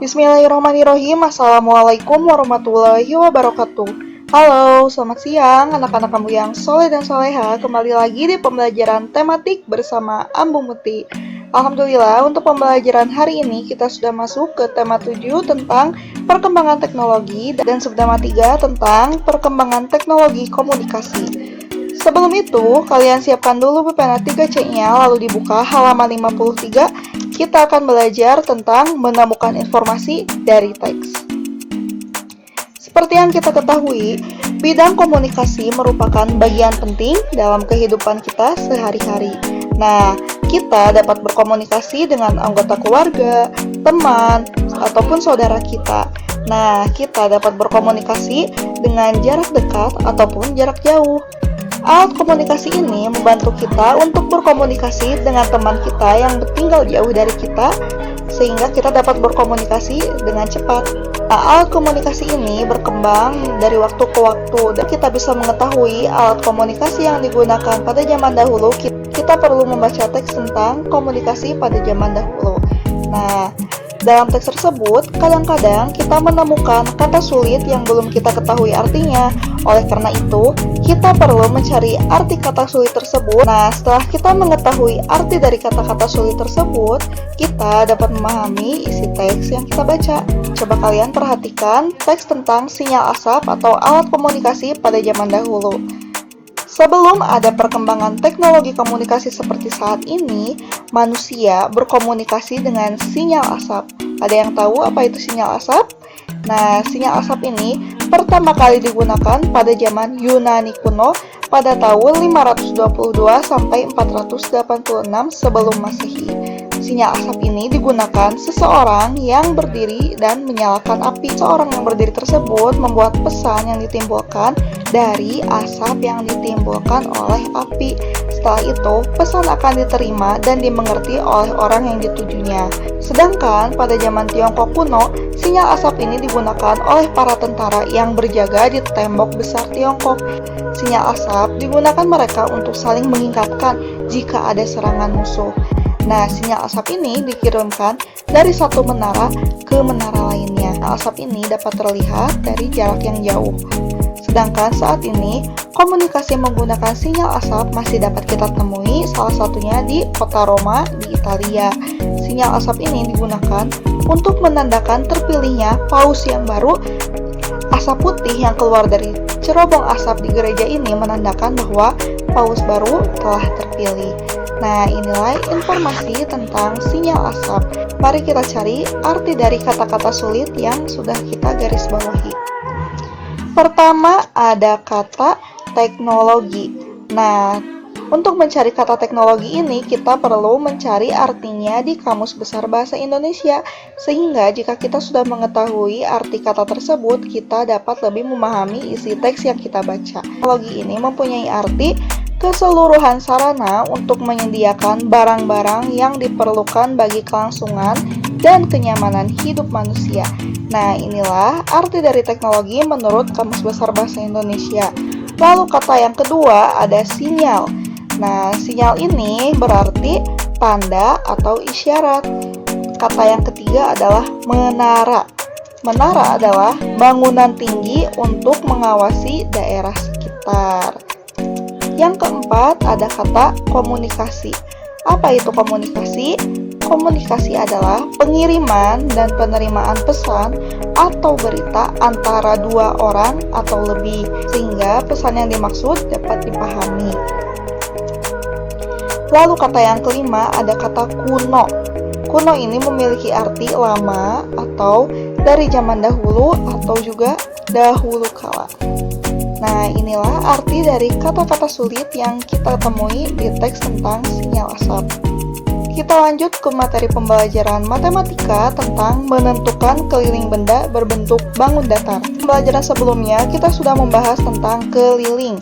Bismillahirrahmanirrahim. Assalamualaikum warahmatullahi wabarakatuh. Halo, selamat siang anak-anak kamu yang soleh dan soleha. Kembali lagi di pembelajaran tematik bersama Ambu Muti. Alhamdulillah, untuk pembelajaran hari ini kita sudah masuk ke tema 7 tentang perkembangan teknologi dan subtema 3 tentang perkembangan teknologi komunikasi. Sebelum itu, kalian siapkan dulu pulpen A3C-nya, lalu dibuka halaman 53. Kita akan belajar tentang menemukan informasi dari teks. Seperti yang kita ketahui, bidang komunikasi merupakan bagian penting dalam kehidupan kita sehari-hari. Nah, kita dapat berkomunikasi dengan anggota keluarga, teman, ataupun saudara kita. Nah, kita dapat berkomunikasi dengan jarak dekat ataupun jarak jauh. Alat komunikasi ini membantu kita untuk berkomunikasi dengan teman kita yang tinggal jauh dari kita, sehingga kita dapat berkomunikasi dengan cepat. Nah, alat komunikasi ini berkembang dari waktu ke waktu, dan kita bisa mengetahui alat komunikasi yang digunakan pada zaman dahulu. Kita perlu membaca teks tentang komunikasi pada zaman dahulu. Nah, dalam teks tersebut, kadang-kadang kita menemukan kata sulit yang belum kita ketahui artinya. Oleh karena itu, kita perlu mencari arti kata sulit tersebut. Nah, setelah kita mengetahui arti dari kata-kata sulit tersebut, kita dapat memahami isi teks yang kita baca. Coba kalian perhatikan teks tentang sinyal asap atau alat komunikasi pada zaman dahulu. Sebelum ada perkembangan teknologi komunikasi seperti saat ini, manusia berkomunikasi dengan sinyal asap. Ada yang tahu apa itu sinyal asap? Nah, sinyal asap ini pertama kali digunakan pada zaman Yunani kuno pada tahun 522 sampai 486 sebelum Masehi. Sinyal asap ini digunakan seseorang yang berdiri dan menyalakan api. Seorang yang berdiri tersebut membuat pesan yang ditimbulkan dari asap yang ditimbulkan oleh api. Setelah itu, pesan akan diterima dan dimengerti oleh orang yang ditujunya. Sedangkan pada zaman Tiongkok kuno, sinyal asap ini digunakan oleh para tentara yang berjaga di tembok besar Tiongkok. Sinyal asap digunakan mereka untuk saling mengingatkan jika ada serangan musuh. Nah, sinyal asap ini dikirimkan dari satu menara ke menara lainnya. Asap ini dapat terlihat dari jarak yang jauh. Sedangkan saat ini, komunikasi menggunakan sinyal asap masih dapat kita temui, salah satunya di kota Roma, di Italia. Sinyal asap ini digunakan untuk menandakan terpilihnya paus yang baru. Asap putih yang keluar dari cerobong asap di gereja ini menandakan bahwa paus baru telah terpilih. Nah, inilah informasi tentang sinyal asap. Mari kita cari arti dari kata-kata sulit yang sudah kita garis bawahi. Pertama, ada kata teknologi. Nah, untuk mencari kata teknologi ini, kita perlu mencari artinya di Kamus Besar Bahasa Indonesia. Sehingga jika kita sudah mengetahui arti kata tersebut, kita dapat lebih memahami isi teks yang kita baca. Teknologi ini mempunyai arti keseluruhan sarana untuk menyediakan barang-barang yang diperlukan bagi kelangsungan dan kenyamanan hidup manusia. Nah, inilah arti dari teknologi menurut Kamus Besar Bahasa Indonesia. Lalu kata yang kedua ada sinyal. Nah, sinyal ini berarti tanda atau isyarat. Kata yang ketiga adalah menara. Menara adalah bangunan tinggi untuk mengawasi daerah sekitar. Yang keempat ada kata komunikasi. Apa itu komunikasi? Komunikasi adalah pengiriman dan penerimaan pesan atau berita antara dua orang atau lebih, sehingga pesan yang dimaksud dapat dipahami. Lalu kata yang kelima ada kata kuno. Kuno ini memiliki arti lama atau dari zaman dahulu atau juga dahulu kala. Nah, inilah arti dari kata-kata sulit yang kita temui di teks tentang sinyal asap. Kita lanjut ke materi pembelajaran matematika tentang menentukan keliling benda berbentuk bangun datar. Pembelajaran sebelumnya kita sudah membahas tentang keliling.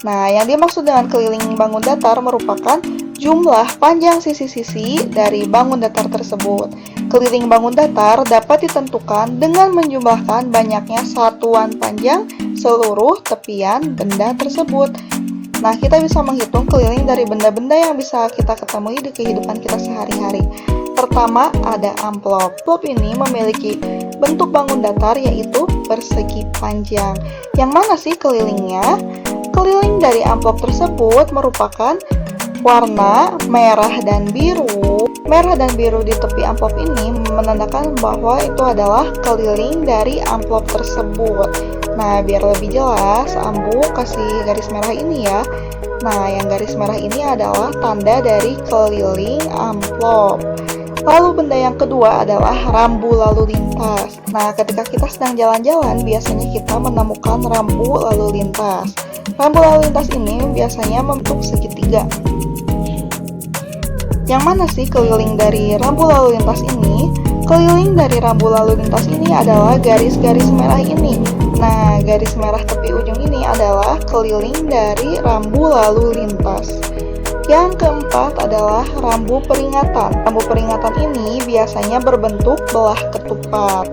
Nah, yang dimaksud dengan keliling bangun datar merupakan jumlah panjang sisi-sisi dari bangun datar tersebut. Keliling bangun datar dapat ditentukan dengan menjumlahkan banyaknya satuan panjang seluruh tepian benda tersebut. Nah, kita bisa menghitung keliling dari benda-benda yang bisa kita ketemui di kehidupan kita sehari-hari. Pertama, ada amplop. Amplop ini memiliki bentuk bangun datar yaitu persegi panjang. Yang mana sih kelilingnya? Keliling dari amplop tersebut merupakan warna merah dan biru. Merah dan biru di tepi amplop ini menandakan bahwa itu adalah keliling dari amplop tersebut. Nah, biar lebih jelas, Ambu kasih garis merah ini ya. Nah, yang garis merah ini adalah tanda dari keliling amplop. Lalu benda yang kedua adalah rambu lalu lintas. Nah, ketika kita sedang jalan-jalan, biasanya kita menemukan rambu lalu lintas. Rambu lalu lintas ini biasanya membentuk segitiga. Yang mana sih keliling dari rambu lalu lintas ini? Keliling dari rambu lalu lintas ini adalah garis-garis merah ini. Nah, garis merah tepi ujung ini adalah keliling dari rambu lalu lintas. Yang keempat adalah rambu peringatan. Rambu peringatan ini biasanya berbentuk belah ketupat.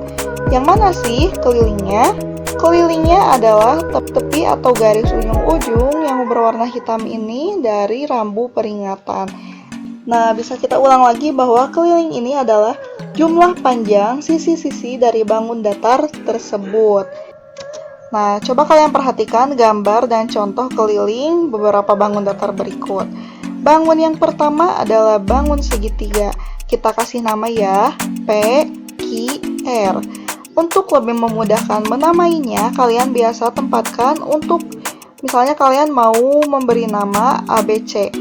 Yang mana sih kelilingnya? Kelilingnya adalah tepi atau garis ujung-ujung yang berwarna hitam ini dari rambu peringatan. Nah, bisa kita ulang lagi bahwa keliling ini adalah jumlah panjang sisi-sisi dari bangun datar tersebut. Nah, coba kalian perhatikan gambar dan contoh keliling beberapa bangun datar berikut. Bangun yang pertama adalah bangun segitiga. Kita kasih nama ya, P, Q, R. Untuk lebih memudahkan menamainya, kalian biasa tempatkan untuk, misalnya kalian mau memberi nama ABC.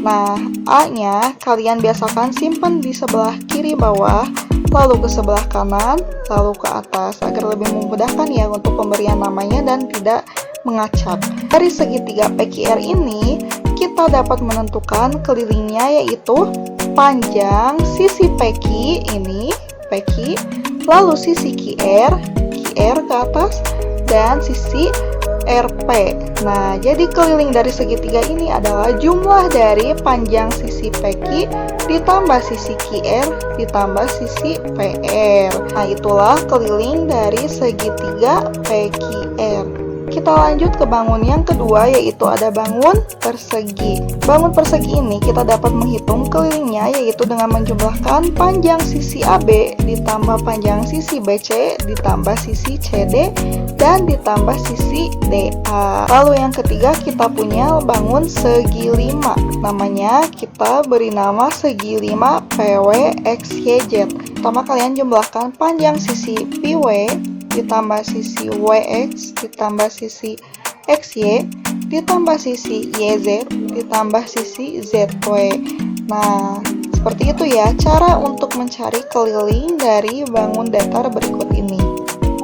Nah, A-nya kalian biasakan simpan di sebelah kiri bawah, lalu ke sebelah kanan, lalu ke atas, agar lebih memudahkan ya untuk pemberian namanya dan tidak mengacak. Dari segitiga PQR ini, kita dapat menentukan kelilingnya yaitu panjang sisi PQ ini, PQ, lalu sisi QR ke atas, dan sisi RP. Nah, jadi keliling dari segitiga ini adalah jumlah dari panjang sisi PQ ditambah sisi QR ditambah sisi PR. Nah, itulah keliling dari segitiga PQR. Kita lanjut ke bangun yang kedua, yaitu ada bangun persegi. Bangun persegi ini kita dapat menghitung kelilingnya yaitu dengan menjumlahkan panjang sisi AB ditambah panjang sisi BC ditambah sisi CD dan ditambah sisi DA. Lalu yang ketiga kita punya bangun segi 5. Namanya kita beri nama segi 5 PWXYZ. Pertama kalian jumlahkan panjang sisi PW ditambah sisi WX ditambah sisi XY ditambah sisi YZ ditambah sisi ZW. Nah, seperti itu ya cara untuk mencari keliling dari bangun datar berikut ini.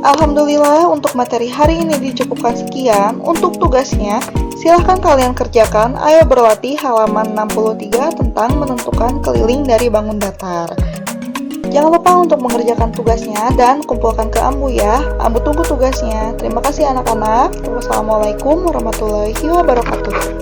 Alhamdulillah untuk materi hari ini dicukupkan sekian. Untuk tugasnya, silahkan kalian kerjakan. Ayo berlatih halaman 63 tentang menentukan keliling dari bangun datar. Jangan lupa untuk mengerjakan tugasnya dan kumpulkan ke Ambu ya. Ambu tunggu tugasnya. Terima kasih anak-anak. Wassalamualaikum warahmatullahi wabarakatuh.